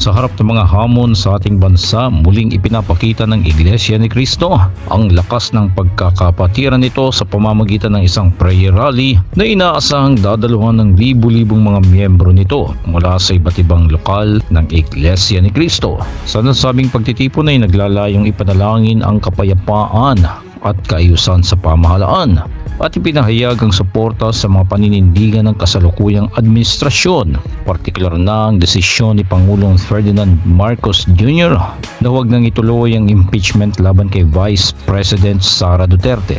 Sa harap ng mga hamon sa ating bansa, muling ipinapakita ng Iglesia ni Cristo ang lakas ng pagkakapatiran nito sa pamamagitan ng isang prayer rally na inaasahang dadaluhan ng libu-libong mga miyembro nito mula sa iba't ibang lokal ng Iglesia ni Cristo. Sa nasabing pagtitipon ay naglalayong ipanalangin ang kapayapaan at kaayusan sa pamahalaan at ipinahayag ang suporta sa mga paninindigan ng kasalukuyang administrasyon, partikular na ang desisyon ni Pangulong Ferdinand Marcos Jr. na huwag nang ituloy ang impeachment laban kay Vice President Sara Duterte.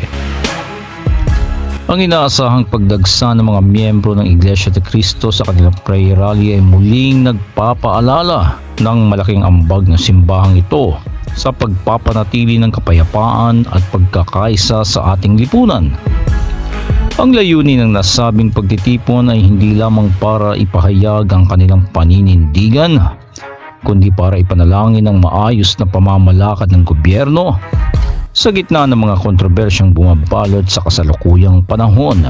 Ang inaasahang pagdagsa ng mga miyembro ng Iglesia ni Cristo sa kanilang prayer rally ay muling nagpapaalala ng malaking ambag ng simbahang ito sa pagpapanatili ng kapayapaan at pagkakaisa sa ating lipunan. Ang layunin ng nasabing pagtitipon ay hindi lamang para ipahayag ang kanilang paninindigan, kundi para ipanalangin ang maayos na pamamalakad ng gobyerno sa gitna ng mga kontrobersyang bumabalot sa kasalukuyang panahon.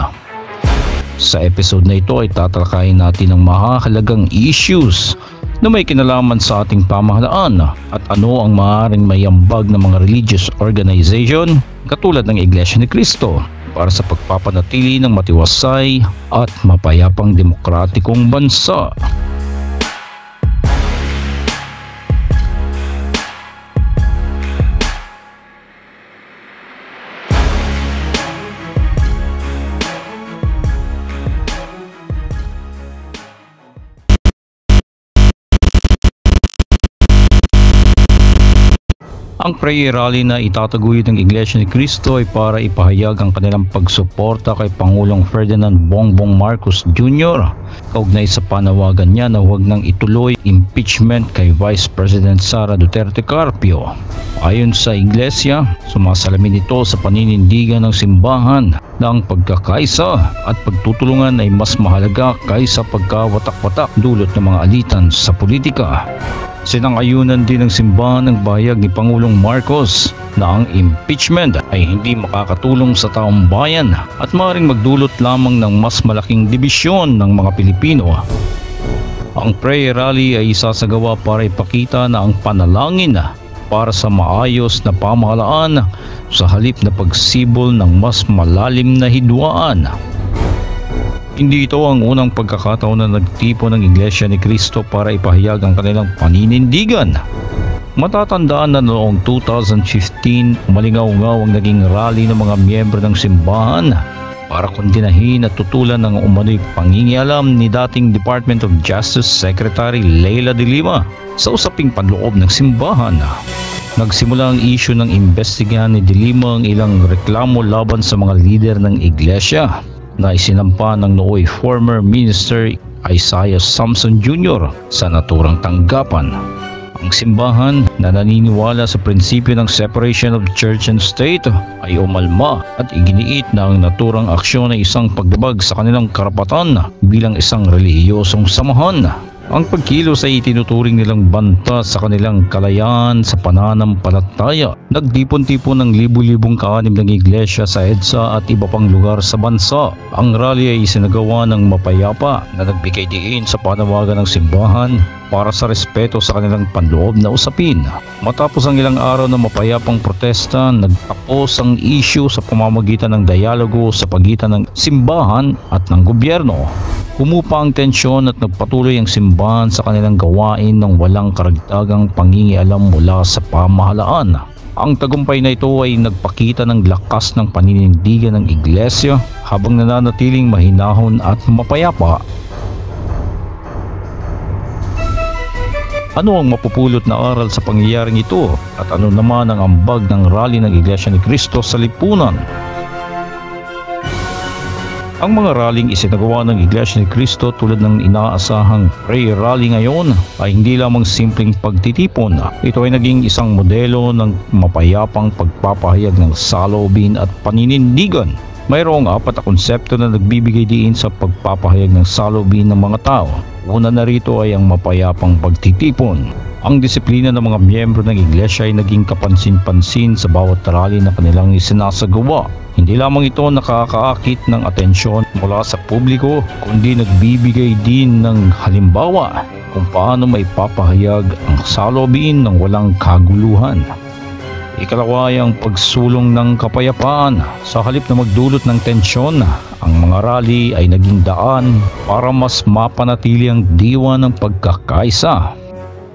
Sa episode na ito ay tatalakayin natin ang mahahalagang issues na may kinalaman sa ating pamahalaan at ano ang maaaring mayambag ng mga religious organization katulad ng Iglesia ni Cristo para sa pagpapanatili ng matiwasay at mapayapang demokratikong bansa. Ang prayer rally na itataguyod ng Iglesia ni Cristo ay para ipahayag ang kanilang pagsuporta kay Pangulong Ferdinand Bongbong Marcos Jr. kaugnay sa panawagan niya na huwag nang ituloy impeachment kay Vice President Sara Duterte Carpio. Ayon sa Iglesia, sumasalamin ito sa paninindigan ng simbahan na ang pagkakaisa at pagtutulungan ay mas mahalaga kaysa pagkawatak-watak dulot ng mga alitan sa politika. Sinang-ayunan din ng simbahan ng bayag ni Pangulong Marcos na ang impeachment ay hindi makakatulong sa taong bayan at maaaring magdulot lamang ng mas malaking dibisyon ng mga Pilipino. Ang prayer rally ay isasagawa para ipakita na ang panalangin para sa maayos na pamahalaan sa halip na pagsibol ng mas malalim na hidwaan. Hindi ito ang unang pagkakataon na nagtipon ng Iglesia ni Cristo para ipahayag ang kanilang paninindigan. Matatandaan na noong 2015, umalingaw-ngaw ang naging rally ng mga miyembro ng simbahan para kondinahin at tutulan ng umano'y pangingialam ni dating Department of Justice Secretary Leila de Lima sa usaping panloob ng simbahan. Nagsimula ang issue ng imbestigahan ni de Lima ang ilang reklamo laban sa mga lider ng Iglesia na isinampa ng nooy former Minister Isaiah Samson Jr. sa naturang tanggapan. Ang simbahan na naniniwala sa prinsipyo ng separation of church and state ay umalma at iginiit na ang naturang aksyon ay isang pagdabag sa kanilang karapatan bilang isang relihiyosong samahan. Ang pagkilos ay itinuturing nilang banta sa kanilang kalayaan sa pananampalataya. Nagtipon-tipon ng libu-libong kaanim ng iglesia sa EDSA at iba pang lugar sa bansa. Ang rally ay isinagawa ng mapayapa na nagbigay diin sa panawagan ng simbahan para sa respeto sa kanilang panloob na usapin. Matapos ang ilang araw na mapayapang protesta, nagtapos ang issue sa pamamagitan ng dialogo sa pagitan ng simbahan at ng gobyerno. Humupa ang tensyon at nagpatuloy ang simbahan sa kanilang gawain ng walang karagdagang pangingialam mula sa pamahalaan. Ang tagumpay na ito ay nagpakita ng lakas ng paninindigan ng iglesia habang nananatiling mahinahon at mapayapa. Ano ang mapupulot na aral sa pangyayaring ito at ano naman ang ambag ng rally ng Iglesia ni Cristo sa lipunan? Ang mga rallying isinagawa ng Iglesia ni Cristo tulad ng inaasahang prayer rally ngayon ay hindi lamang simpleng pagtitipon. Ito ay naging isang modelo ng mapayapang pagpapahayag ng saloobin at paninindigan. Mayroong apat na konsepto na nagbibigay diin sa pagpapahayag ng saloobin ng mga tao. Una na rito ay ang mapayapang pagtitipon. Ang disiplina ng mga miyembro ng iglesia ay naging kapansin-pansin sa bawat rally na kanilang isinasagawa. Hindi lamang ito nakakaakit ng atensyon mula sa publiko, kundi nagbibigay din ng halimbawa kung paano may papahayag ang saloobin ng walang kaguluhan. Ikalawa ay ang pagsulong ng kapayapaan. Sa halip na magdulot ng tensyon, ang mga rally ay naging daan para mas mapanatili ang diwa ng pagkakaisa.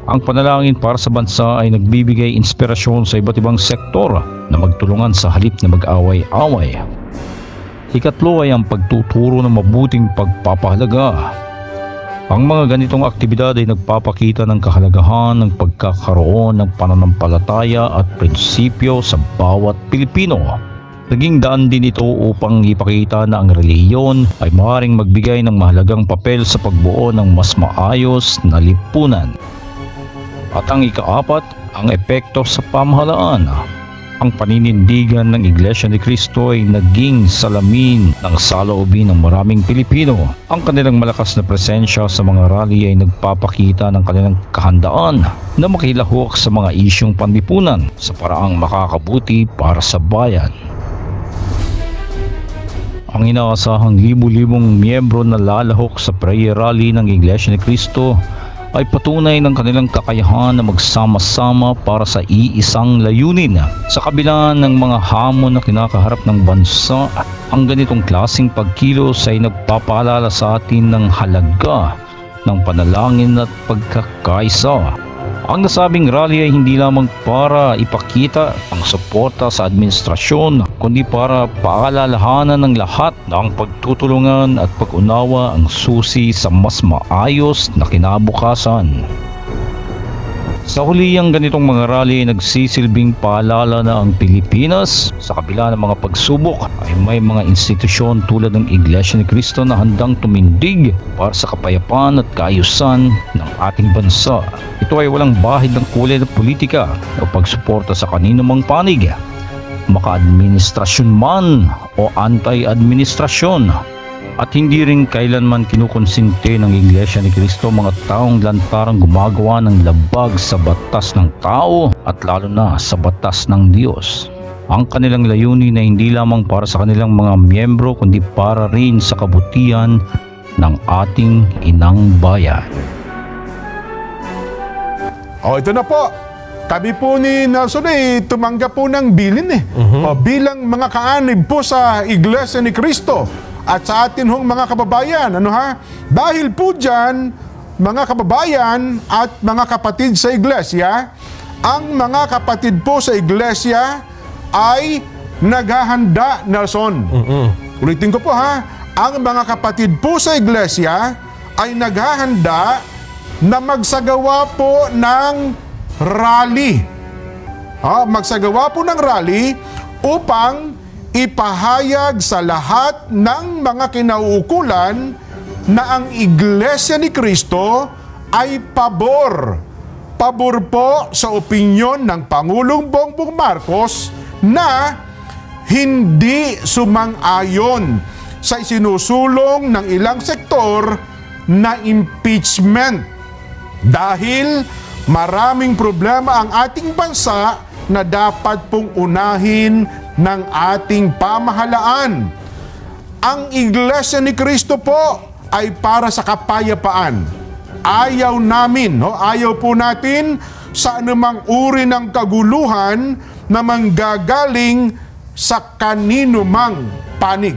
Ang panalangin para sa bansa ay nagbibigay inspirasyon sa iba't ibang sektor na magtulungan sa halip na mag-away-away. Ikatlo ay ang pagtuturo ng mabuting pagpapahalaga. Ang mga ganitong aktibidad ay nagpapakita ng kahalagahan ng pagkakaroon ng pananampalataya at prinsipyo sa bawat Pilipino. Naging daan din ito upang ipakita na ang relihiyon ay maaaring magbigay ng mahalagang papel sa pagbuo ng mas maayos na lipunan. At ang ikaapat, ang epekto sa pamahalaan. Ang paninindigan ng Iglesia ni Cristo ay naging salamin ng saloobin ng maraming Pilipino. Ang kanilang malakas na presensya sa mga rally ay nagpapakita ng kanilang kahandaan na makilahok sa mga isyong panlipunan sa paraang makakabuti para sa bayan. Ang inaasahang libu-libong miyembro na lalahok sa prayer rally ng Iglesia ni Cristo ay patunay ng kanilang kakayahan na magsama-sama para sa iisang layunin. Sa kabila ng mga hamon na kinakaharap ng bansa, ang ganitong klaseng pagkilos ay nagpapaalala sa atin ng halaga ng panalangin at pagkakaisa. Ang nasabing rally ay hindi lamang para ipakita ang suporta sa administrasyon, kundi para paalalahanan ng lahat na ang pagtutulungan at pag-unawa ang susi sa mas maayos na kinabukasan. Sa huli, ang ganitong mga rally ay nagsisilbing paalala na ang Pilipinas, sa kabila ng mga pagsubok, ay may mga institusyon tulad ng Iglesia ni Cristo na handang tumindig para sa kapayapaan at kaayusan ng ating bansa. Ito ay walang bahid ng kulay na politika o pagsuporta sa kanino mang panig, maka-administrasyon man o anti-administrasyon. At hindi rin kailanman kinukonsinte ng Iglesia ni Cristo mga taong lantarang gumagawa ng labag sa batas ng tao at lalo na sa batas ng Diyos. Ang kanilang layunin ay hindi lamang para sa kanilang mga miyembro kundi para rin sa kabutihan ng ating inang bayan. Ito na po. Kami po ni Nelson tumanggap po ng bilin bilang mga kaanib po sa Iglesia ni Cristo. At sa atin hong mga kababayan, dahil po dyan, mga kababayan at mga kapatid sa iglesia, ang mga kapatid po sa iglesia ay naghahanda, Nelson. Ulitin ko po ang mga kapatid po sa iglesia ay naghahanda na magsagawa po ng rally. Magsagawa po ng rally upang ipahayag sa lahat ng mga kinauukulan na ang Iglesia ni Cristo ay pabor. Pabor po sa opinyon ng Pangulong Bongbong Marcos na hindi sumang-ayon sa isinusulong ng ilang sektor na impeachment. Dahil maraming problema ang ating bansa na dapat pong unahin ng ating pamahalaan. Ang Iglesia ni Cristo po ay para sa kapayapaan. Ayaw namin, ayaw po natin sa anumang uri ng kaguluhan na manggagaling sa kanino mang panig.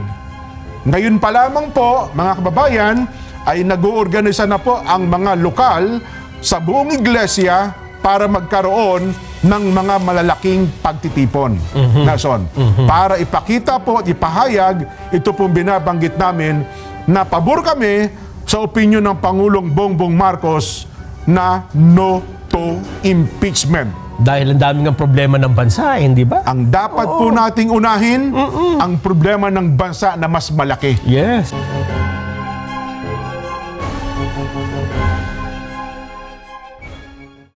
Ngayon pa lamang po, mga kababayan, ay nag-oorganisa na po ang mga lokal sa buong iglesia para magkaroon ng mga malalaking pagtitipon. Nason, para ipakita po at ipahayag, ito pong binabanggit namin na pabor kami sa opinyon ng Pangulong Bongbong Marcos na no to impeachment. Dahil ang daming ang problema ng bansa, hindi ba? Ang dapat po nating unahin, ang problema ng bansa na mas malaki. Yes.